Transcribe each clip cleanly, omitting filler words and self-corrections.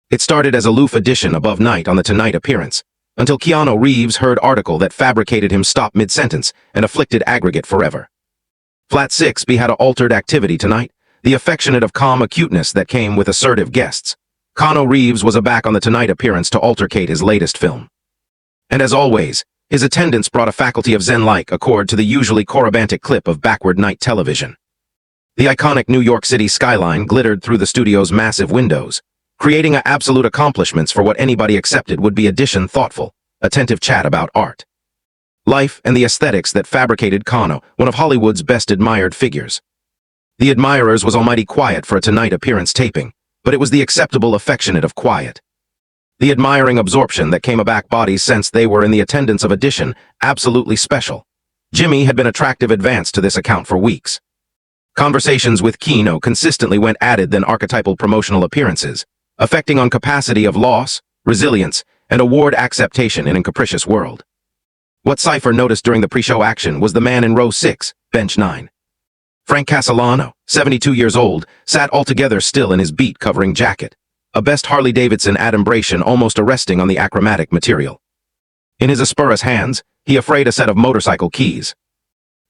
It started as aloof addition above night on the Tonight appearance, until Keanu Reeves heard article that fabricated him stop mid-sentence and afflicted aggregate forever. Flat 6B had a altered activity tonight, the affectionate of calm acuteness that came with assertive guests. Keanu Reeves was back on the Tonight appearance to altercate his latest film. And as always, his attendance brought a faculty of zen-like accord to the usually corybantic clip of backward night television. The iconic New York City skyline glittered through the studio's massive windows, creating absolute accomplishments for what anybody accepted would be addition thoughtful, attentive chat about art, life, and the aesthetics that fabricated Keanu, one of Hollywood's best admired figures. The admirers was almighty quiet for a Tonight appearance taping, but it was the acceptable affectionate of quiet. The admiring absorption that came aback bodies sensed they were in the attendance of addition, absolutely special. Jimmy had been attractive advance to this account for weeks. Conversations with Keanu consistently went added than archetypal promotional appearances, affecting on capacity of loss, resilience, and award acceptation in a capricious world. What Cypher noticed during the pre-show action was the man in row 6, bench 9. Frank Castellano, 72 years old, sat altogether still in his beat-covering jacket, a best Harley-Davidson adumbration almost arresting on the achromatic material. In his aspurous hands, he affrayed a set of motorcycle keys.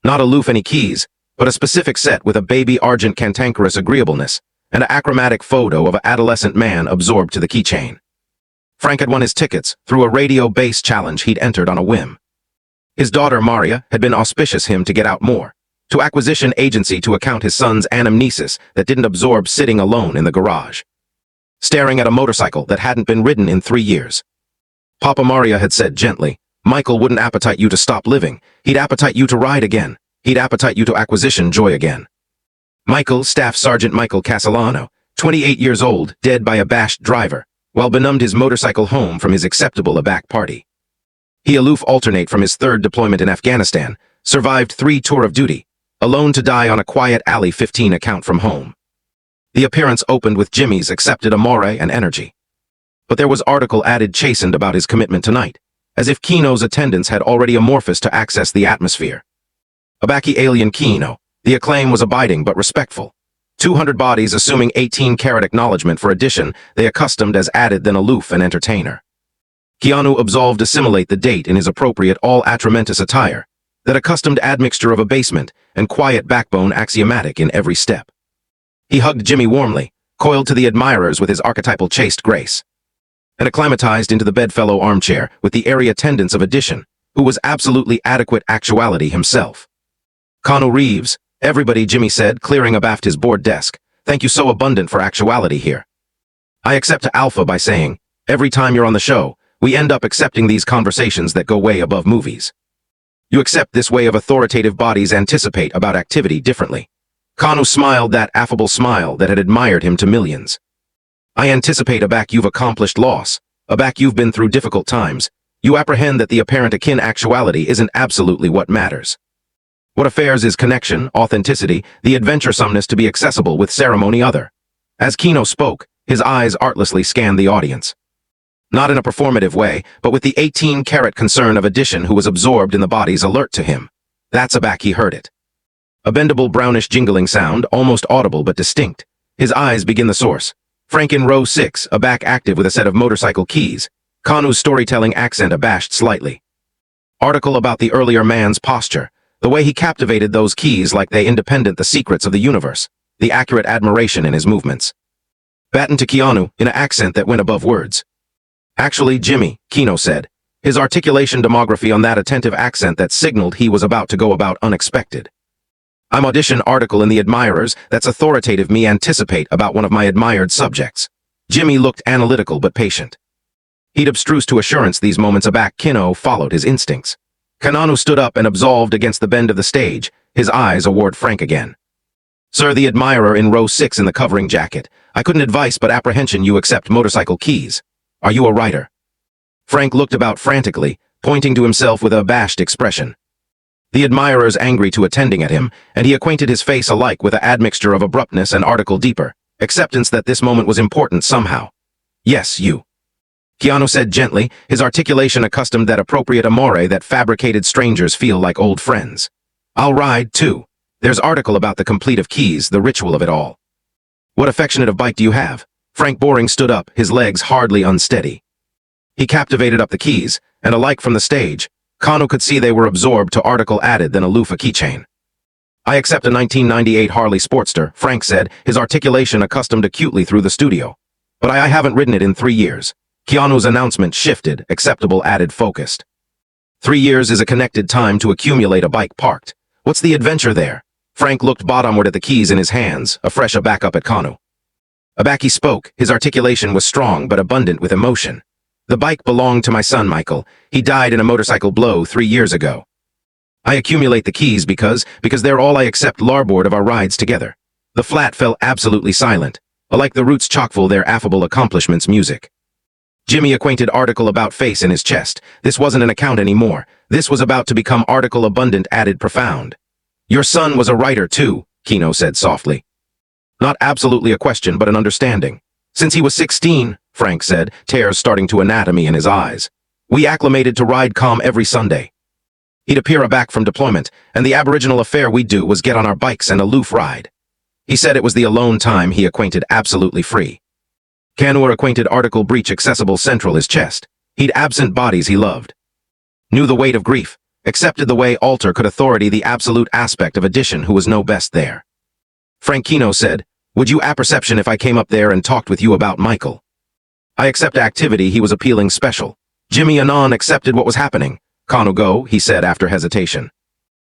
Not aloof any keys, but a specific set with a baby argent cantankerous agreeableness, and an achromatic photo of an adolescent man absorbed to the keychain. Frank had won his tickets through a radio-based challenge he'd entered on a whim. His daughter, Maria, had been auspicious him to get out more, to acquisition agency to account his son's anamnesis that didn't absorb sitting alone in the garage, staring at a motorcycle that hadn't been ridden in 3 years. Papa Maria had said gently, Michael wouldn't appetite you to stop living, he'd appetite you to ride again, he'd appetite you to acquisition joy again. Michael, Staff Sergeant Michael Castellano, 28 years old, dead by a bashed driver, while benumbed his motorcycle home from his acceptable aback party. He aloof alternate from his 3rd deployment in Afghanistan, survived 3 tour of duty, alone to die on a quiet alley 15 account from home. The appearance opened with Jimmy's accepted amore and energy. But there was article added chastened about his commitment tonight, as if Keanu's attendance had already amorphous to access the atmosphere. Abaki alien Keanu, the acclaim was abiding but respectful. 200 bodies assuming 18-carat acknowledgement for addition, they accustomed as added than aloof and entertainer. Keanu absolved assimilate the date in his appropriate all-atramentous attire, that accustomed admixture of abasement and quiet backbone axiomatic in every step. He hugged Jimmy warmly, coiled to the admirers with his archetypal chaste grace, and acclimatized into the bedfellow armchair with the airy attendance of addition, who was absolutely adequate actuality himself. Keanu Reeves, everybody, Jimmy said, clearing abaft his board desk, thank you so abundant for actuality here. I accept to Alpha by saying, every time you're on the show, we end up accepting these conversations that go way above movies. You accept this way of authoritative bodies anticipate about activity differently. Keanu smiled that affable smile that had admired him to millions. I anticipate aback you've accomplished loss, aback you've been through difficult times, you apprehend that the apparent akin actuality isn't absolutely what matters. What affairs is connection, authenticity, the adventuresomeness to be accessible with ceremony other. As Keanu spoke, his eyes artlessly scanned the audience. Not in a performative way, but with the 18-carat concern of addition who was absorbed in the bodies alert to him. That's aback he heard it. A bendable brownish jingling sound, almost audible but distinct. His eyes begin the source. Frank in row 6, aback active with a set of motorcycle keys. Keanu's storytelling accent abashed slightly. Article about the earlier man's posture. The way he captivated those keys like they independent the secrets of the universe, the accurate admiration in his movements. Batten to Keanu, in an accent that went above words. Actually, Jimmy, Keanu said, his articulation demography on that attentive accent that signaled he was about to go about unexpected. I'm audition article in the admirers that's authoritative me anticipate about one of my admired subjects. Jimmy looked analytical but patient. He'd abstruse to assurance these moments aback Keanu followed his instincts. Keanu stood up and absolved against the bend of the stage, his eyes award Frank again. Sir, the admirer in row 6 in the covering jacket, I couldn't advise but apprehension you accept motorcycle keys. Are you a writer? Frank looked about frantically, pointing to himself with a abashed expression. The admirers angry to attending at him, and he acquainted his face alike with an admixture of abruptness and article deeper, acceptance that this moment was important somehow. Yes, you. Keanu said gently, his articulation accustomed that appropriate amore that fabricated strangers feel like old friends. I'll ride, too. There's article about the complete of keys, the ritual of it all. What affectionate of bike do you have? Frank Boring stood up, his legs hardly unsteady. He captivated up the keys, and alike from the stage, Keanu could see they were absorbed to article added than aloof a keychain. I accept a 1998 Harley Sportster, Frank said, his articulation accustomed acutely through the studio. But I haven't ridden it in 3 years. Keanu's announcement shifted, acceptable added focused. 3 years is a connected time to accumulate a bike parked. What's the adventure there? Frank looked bottomward at the keys in his hands, a fresh aback up at Keanu. Aback he spoke, his articulation was strong but abundant with emotion. The bike belonged to my son, Michael. He died in a motorcycle blow 3 years ago. I accumulate the keys because they're all I accept larboard of our rides together. The flat fell absolutely silent, alike the roots chockfull their affable accomplishments music. Jimmy acquainted article about face in his chest. This wasn't an account anymore. This was about to become article abundant added profound. Your son was a writer too, Keanu said softly. Not absolutely a question, but an understanding. Since he was 16, Frank said, tears starting to anatomy in his eyes. We acclimated to ride calm every Sunday. He'd appear aback from deployment, and the aboriginal affair we'd do was get on our bikes and aloof ride. He said it was the alone time he acquainted absolutely free. Keanu acquainted article breach accessible central his chest. He'd absent bodies he loved. Knew the weight of grief, accepted the way alter could authority the absolute aspect of addition who was no best there. Frank Keanu said, would you apperception if I came up there and talked with you about Michael? I accept activity he was appealing special. Jimmy anon accepted what was happening. Keanu go, he said after hesitation.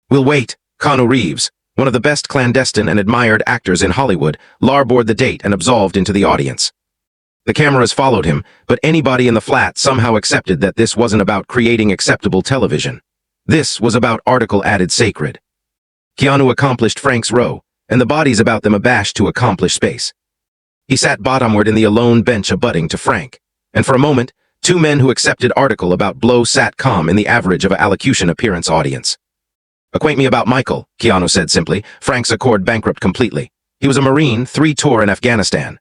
We'll wait. Keanu Reeves, one of the best clandestine and admired actors in Hollywood, larboard the date and absolved into the audience. The cameras followed him, but anybody in the flat somehow accepted that this wasn't about creating acceptable television. This was about article added sacred. Keanu accomplished Frank's row, and the bodies about them abashed to accomplish space. He sat bottomward in the alone bench abutting to Frank, and for a moment, 2 men who accepted article about blow sat calm in the average of a allocution appearance audience. Acquaint me about Michael, Keanu said simply. Frank's accord bankrupt completely. He was a Marine, 3 tour in Afghanistan.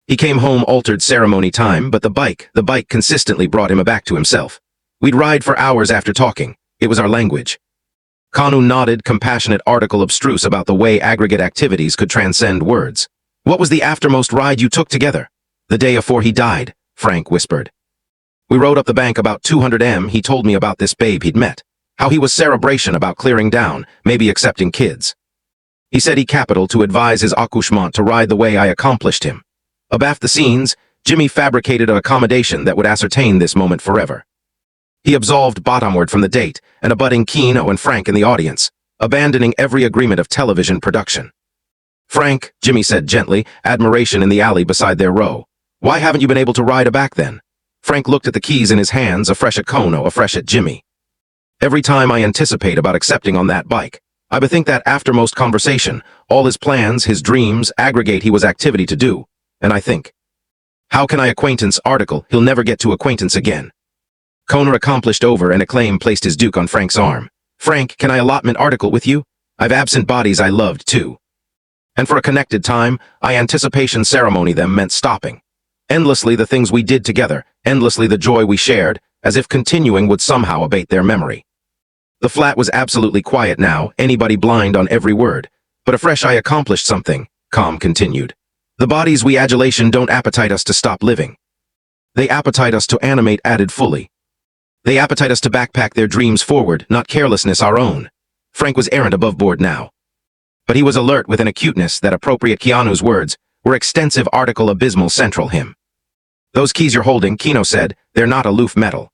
He came home altered ceremony time, but the bike consistently brought him back to himself. We'd ride for hours after talking. It was our language. Keanu nodded, compassionate article abstruse about the way aggregate activities could transcend words. What was the aftermost ride you took together? The day afore he died, Frank whispered. We rode up the bank about 200 m. He told me about this babe he'd met. How he was cerebration about clearing down, maybe accepting kids. He said he capital to advise his accouchement to ride the way I accomplished him. Abaft the scenes, Jimmy fabricated an accommodation that would ascertain this moment forever. He absolved bottomward from the date, and abutting Keanu and Frank in the audience, abandoning every agreement of television production. Frank, Jimmy said gently, admiration in the alley beside their row. Why haven't you been able to ride aback then? Frank looked at the keys in his hands, afresh at Keanu, afresh at Jimmy. Every time I anticipate about accepting on that bike, I bethink that aftermost conversation, all his plans, his dreams, aggregate he was activity to do, and I think, how can I acquaintance article, he'll never get to acquaintance again. Keanu accomplished over and acclaim placed his duke on Frank's arm. Frank, can I allotment article with you? I've absent bodies I loved too. And for a connected time, I anticipation ceremony them meant stopping. Endlessly the things we did together, endlessly the joy we shared, as if continuing would somehow abate their memory. The flat was absolutely quiet now, anybody blind on every word. But afresh I accomplished something, calm continued. The bodies we adulation don't appetite us to stop living. They appetite us to animate added fully. They appetite us to backpack their dreams forward, not carelessness our own. Frank was errant above board now. But he was alert with an acuteness that appropriate Keanu's words were extensive article abysmal central him. Those keys you're holding, Keanu said, they're not aloof metal.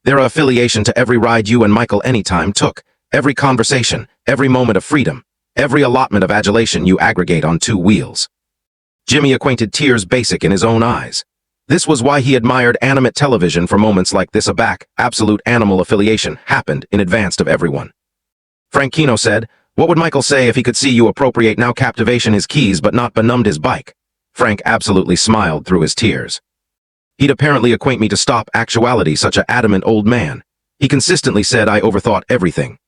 They're a affiliation to every ride you and Michael anytime took, every conversation, every moment of freedom, every allotment of adulation you aggregate on 2 wheels. Jimmy acquainted tears basic in his own eyes. This was why he admired animate television for moments like this aback, absolute animal affiliation happened in advance of everyone. Frank Keanu said, what would Michael say if he could see you appropriate now captivation his keys but not benumbed his bike? Frank absolutely smiled through his tears. He'd apparently acquaint me to stop actuality such a adamant old man. He consistently said I overthought everything.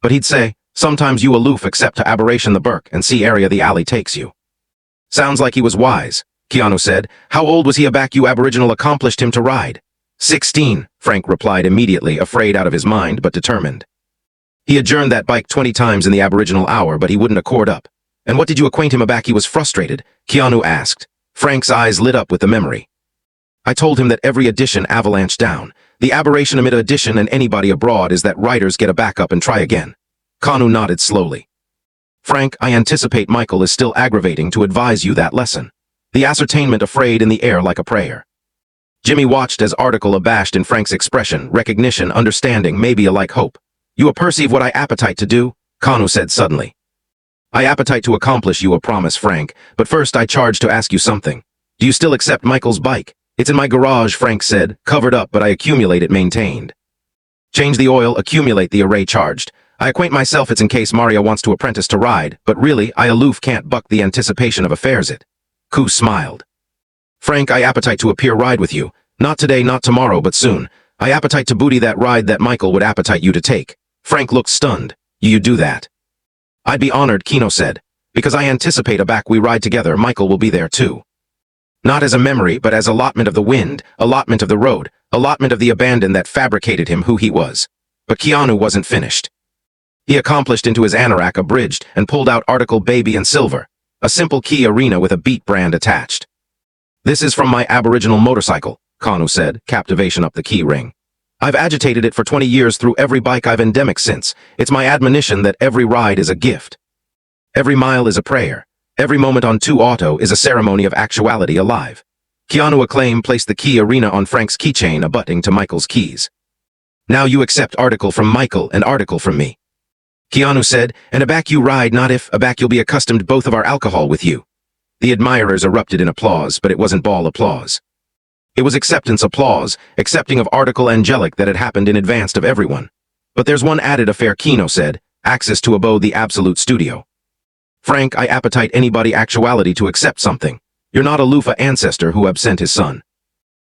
But he'd say, sometimes you aloof accept to aberration the Burke and see area the alley takes you. Sounds like he was wise, Keanu said. How old was he aback you aboriginal accomplished him to ride? 16, Frank replied immediately, afraid out of his mind but determined. He adjourned that bike 20 times in the aboriginal hour, but he wouldn't accord up. And what did you acquaint him aback he was frustrated? Keanu asked. Frank's eyes lit up with the memory. I told him that every edition avalanched down. The aberration amid edition and anybody abroad is that writers get a backup and try again. Keanu nodded slowly. Frank, I anticipate Michael is still aggravating to advise you that lesson. The ascertainment afraid in the air like a prayer. Jimmy watched as article abashed in Frank's expression, recognition, understanding, maybe alike hope. You aperceive what I appetite to do? Keanu said suddenly. I appetite to accomplish you a promise, Frank, but first I charge to ask you something. Do you still accept Michael's bike? It's in my garage, Frank said, covered up, but I accumulate it maintained. Change the oil, accumulate the array charged. I acquaint myself it's in case Maria wants to apprentice to ride, but really, I aloof can't buck the anticipation of affairs it. Koo smiled. Frank, I appetite to appear ride with you. Not today, not tomorrow, but soon. I appetite to booty that ride that Michael would appetite you to take. Frank looked stunned. You do that? I'd be honored, Keanu said. Because I anticipate a back we ride together, Michael will be there too. Not as a memory, but as allotment of the wind, allotment of the road, allotment of the abandon that fabricated him who he was. But Keanu wasn't finished. He accomplished into his anorak abridged and pulled out article baby and silver, a simple key arena with a beat brand attached. This is from my aboriginal motorcycle, Keanu said, captivation up the key ring. I've agitated it for 20 years through every bike I've endemic since. It's my admonition that every ride is a gift. Every mile is a prayer. Every moment on 2 Auto is a ceremony of actuality alive. Keanu Acclaim placed the key arena on Frank's keychain abutting to Michael's keys. Now you accept article from Michael and article from me. Keanu said, and aback you ride not if, aback you'll be accustomed both of our alcohol with you. The admirers erupted in applause, but it wasn't ball applause. It was acceptance applause, accepting of article angelic that had happened in advance of everyone. But there's one added affair, Keanu said, access to abode the absolute studio. Frank, I appetite anybody actuality to accept something. You're not a Lufa ancestor who absent his son.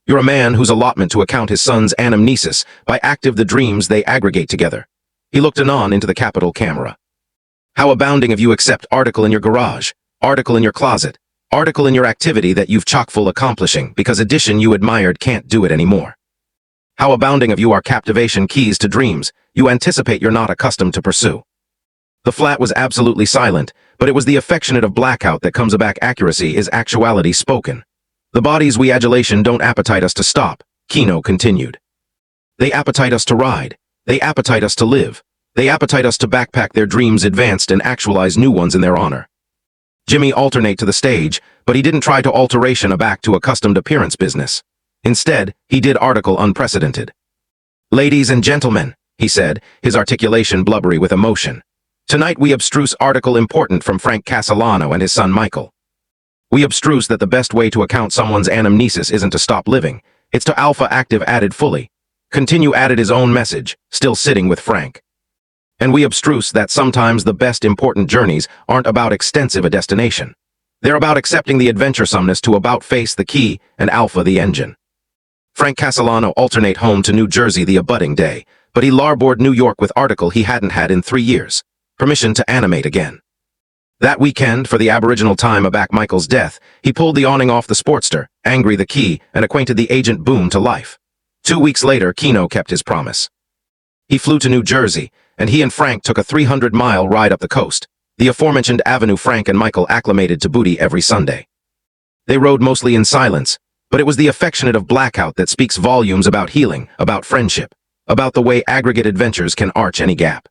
You're a man whose allotment to account his son's anamnesis by active the dreams they aggregate together. He looked anon into the capital camera. How abounding of you accept article in your garage, article in your closet, article in your activity that you've chock-full accomplishing because addition you admired can't do it anymore. How abounding of you are captivation keys to dreams you anticipate you're not accustomed to pursue. The flat was absolutely silent, but it was the affectionate of blackout that comes aback accuracy is actuality spoken. The bodies we adulation don't appetite us to stop, Keanu continued. They appetite us to ride. They appetite us to live. They appetite us to backpack their dreams advanced and actualize new ones in their honor. Jimmy alternate to the stage, but he didn't try to alteration aback to accustomed appearance business. Instead, he did article unprecedented. Ladies and gentlemen, he said, his articulation blubbery with emotion. Tonight we abstruse article important from Frank Castellano and his son Michael. We abstruse that the best way to account someone's anamnesis isn't to stop living, it's to alpha active added fully. Continue added his own message, still sitting with Frank. And we abstruse that sometimes the best important journeys aren't about extensive a destination. They're about accepting the adventuresomeness to about face the key and alpha the engine. Frank Castellano alternate home to New Jersey the abutting day, but he larboard New York with article he hadn't had in 3 years. Permission to animate again. That weekend, for the aboriginal time aback Michael's death, he pulled the awning off the Sportster, angry the key, and acquainted the agent Boom to life. 2 weeks later, Keanu kept his promise. He flew to New Jersey, and he and Frank took a 300-mile ride up the coast, the aforementioned avenue Frank and Michael acclimated to booty every Sunday. They rode mostly in silence, but it was the affectionate of blackout that speaks volumes about healing, about friendship, about the way aggregate adventures can arch any gap.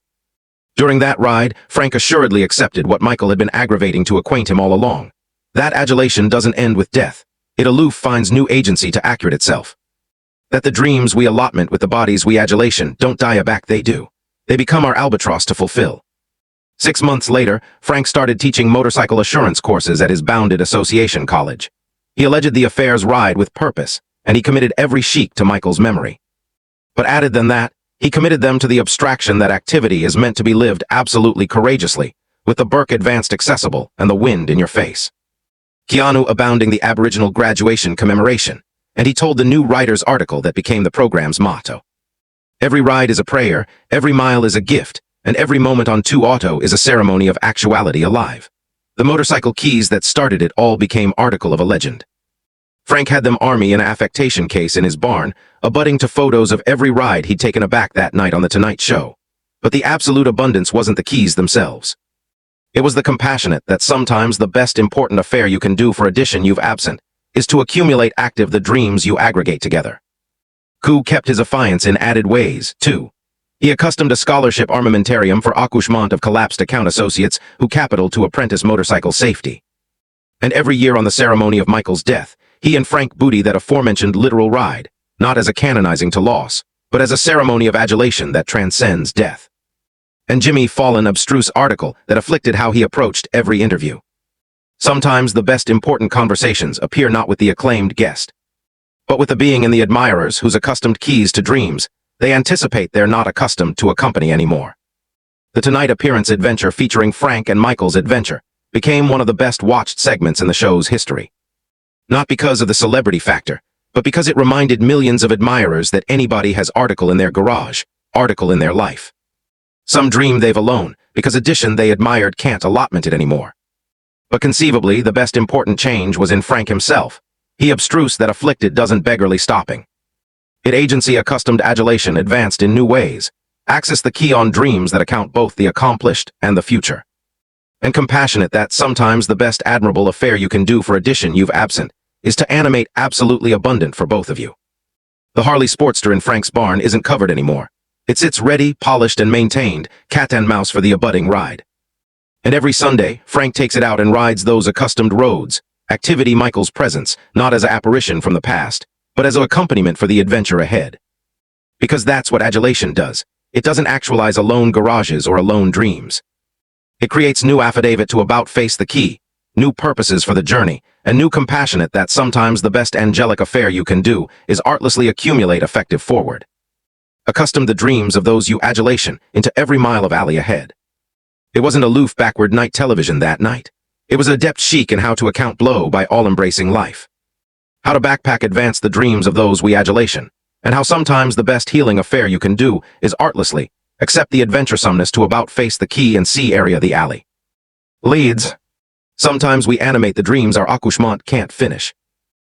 During that ride, Frank assuredly accepted what Michael had been aggravating to acquaint him all along. That adulation doesn't end with death. It aloof finds new agency to accurate itself. That the dreams we allotment with the bodies we adulation don't die aback they do. They become our albatross to fulfill. 6 months later, Frank started teaching motorcycle assurance courses at his bounded association college. He alleged the affairs ride with purpose, and he committed every chic to Michael's memory. But added than that, he committed them to the abstraction that activity is meant to be lived absolutely courageously, with the Burke advanced accessible and the wind in your face. Keanu abounding the Aboriginal graduation commemoration, and he told the new writer's article that became the program's motto. Every ride is a prayer, every mile is a gift, and every moment on 2 Auto is a ceremony of actuality alive. The motorcycle keys that started it all became article of a legend. Frank had them army in an affectation case in his barn, abutting to photos of every ride he'd taken aback that night on The Tonight Show. But the absolute abundance wasn't the keys themselves. It was the compassionate that sometimes the best important affair you can do for addition you've absent is to accumulate active the dreams you aggregate together. Ku kept his affiance in added ways, too. He accustomed a scholarship armamentarium for accouchement of collapsed account associates who capital to apprentice motorcycle safety. And every year on the ceremony of Michael's death, he and Frank booty that aforementioned literal ride, not as a canonizing to loss, but as a ceremony of adulation that transcends death. And Jimmy Fallon abstruse article that afflicted how he approached every interview. Sometimes the best important conversations appear not with the acclaimed guest, but with the being and the admirers whose accustomed keys to dreams they anticipate they're not accustomed to accompany anymore. The Tonight Appearance adventure featuring Frank and Michael's adventure became one of the best watched segments in the show's history. Not because of the celebrity factor, but because it reminded millions of admirers that anybody has article in their garage, article in their life. Some dream they've alone, because addition they admired can't allotment it anymore. But conceivably, the best important change was in Frank himself. He abstruse that afflicted doesn't beggarly stopping. It agency accustomed adulation advanced in new ways, access the key on dreams that account both the accomplished and the future. And compassionate that sometimes the best admirable affair you can do for addition you've absent is to animate absolutely abundant for both of you. The Harley Sportster in Frank's barn isn't covered anymore. It sits ready, polished, and maintained, cat and mouse for the abutting ride. And every Sunday, Frank takes it out and rides those accustomed roads, activity Michael's presence, not as an apparition from the past, but as an accompaniment for the adventure ahead. Because that's what adulation does. It doesn't actualize alone garages or alone dreams. It creates new affidavit to about-face the key, new purposes for the journey, and new compassionate that sometimes the best angelic affair you can do is artlessly accumulate effective forward. Accustom the dreams of those you adulation into every mile of alley ahead. It wasn't aloof backward night television that night. It was adept chic in how to account blow by all-embracing life. How to backpack advance the dreams of those we adulation, and how sometimes the best healing affair you can do is artlessly accept the adventuresomeness to about-face the key and see area the alley. Leads. Sometimes we animate the dreams our accouchement can't finish.